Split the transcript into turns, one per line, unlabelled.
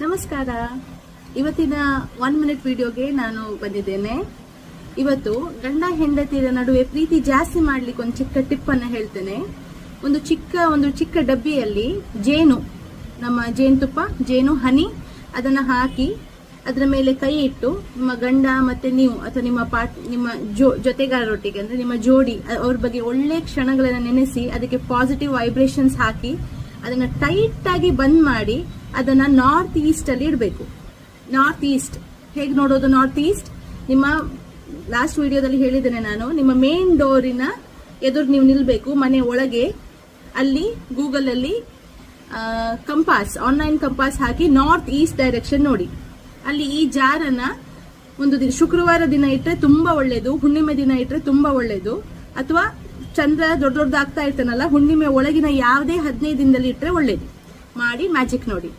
ನಮಸ್ಕಾರ. ಇವತ್ತಿನ 1 ಮಿನಿಟ್ ವಿಡಿಯೋಗೆ ನಾನು ಬಂದಿದ್ದೇನೆ. ಇವತ್ತು ಗಂಡ ಹೆಂಡತಿಯರ ನಡುವೆ ಪ್ರೀತಿ ಜಾಸ್ತಿ ಮಾಡ್ಲಿಕ್ಕೆ ಒಂದು ಚಿಕ್ಕ ಟಿಪ್ ಅನ್ನ ಹೇಳ್ತೇನೆ. ಒಂದು ಚಿಕ್ಕ ಡಬ್ಬಿಯಲ್ಲಿ ಜೇನು, ನಮ್ಮ ಜೇನುತುಪ್ಪ, ಜೇನು ಹನಿ ಅದನ್ನ ಹಾಕಿ ಅದರ ಮೇಲೆ ಕೈ ಇಟ್ಟು ನಿಮ್ಮ ಗಂಡ ಮತ್ತೆ ನೀವು ಅಥವಾ ನಿಮ್ಮ ಜೊತೆಗಾರರೊಟ್ಟಿಗೆ ಅಂದ್ರೆ ನಿಮ್ಮ ಜೋಡಿ ಅವ್ರ ಬಗ್ಗೆ ಒಳ್ಳೆ ಕ್ಷಣಗಳನ್ನ ನೆನೆಸಿ ಅದಕ್ಕೆ ಪಾಸಿಟಿವ್ ವೈಬ್ರೇಷನ್ಸ್ ಹಾಕಿ ಅದನ್ನ ಟೈಟ್ ಆಗಿ ಬಂದ್ ಮಾಡಿ ಅದನ್ನ ನಾರ್ತ್ ಈಸ್ಟ್ ಅಲ್ಲಿ ಇಡಬೇಕು. ನಾರ್ತ್ ಈಸ್ಟ್ ಹೇಗೆ ನೋಡೋದು? ನಾರ್ತ್ ಈಸ್ಟ್ ನಿಮ್ಮ ಲಾಸ್ಟ್ ವಿಡಿಯೋದಲ್ಲಿ ಹೇಳಿದ್ದೇನೆ ನಾನು. ನಿಮ್ಮ ಮೇನ್ ಡೋರಿನ ಎದುರು ನೀವು ನಿಲ್ಬೇಕು, ಮನೆ ಒಳಗೆ. ಅಲ್ಲಿ ಗೂಗಲ್ ಅಲ್ಲಿ ಕಂಪಾಸ್, ಆನ್ಲೈನ್ ಕಂಪಾಸ್ ಹಾಕಿ ನಾರ್ತ್ ಈಸ್ಟ್ ಡೈರೆಕ್ಷನ್ ನೋಡಿ. ಅಲ್ಲಿ ಈ ಜಾರನ್ನ ಒಂದು ಶುಕ್ರವಾರ ದಿನ ಇಟ್ರೆ ತುಂಬಾ ಒಳ್ಳೇದು, ಹುಣ್ಣಿಮೆ ದಿನ ಇಟ್ರೆ ತುಂಬಾ ಒಳ್ಳೇದು, ಅಥವಾ ಚಂದ್ರ ದೊಡ್ಡದಾಗ್ತಾ ಇರ್ತಾನಲ್ಲ ಹುಣ್ಣಿಮೆ ಒಳಗಿನ ಯಾವುದೇ 15 ದಿನದಲ್ಲಿ ಇಟ್ರೆ ಒಳ್ಳೇದು. ಮಾಡಿ ಮ್ಯಾಜಿಕ್ ನೋಡಿ.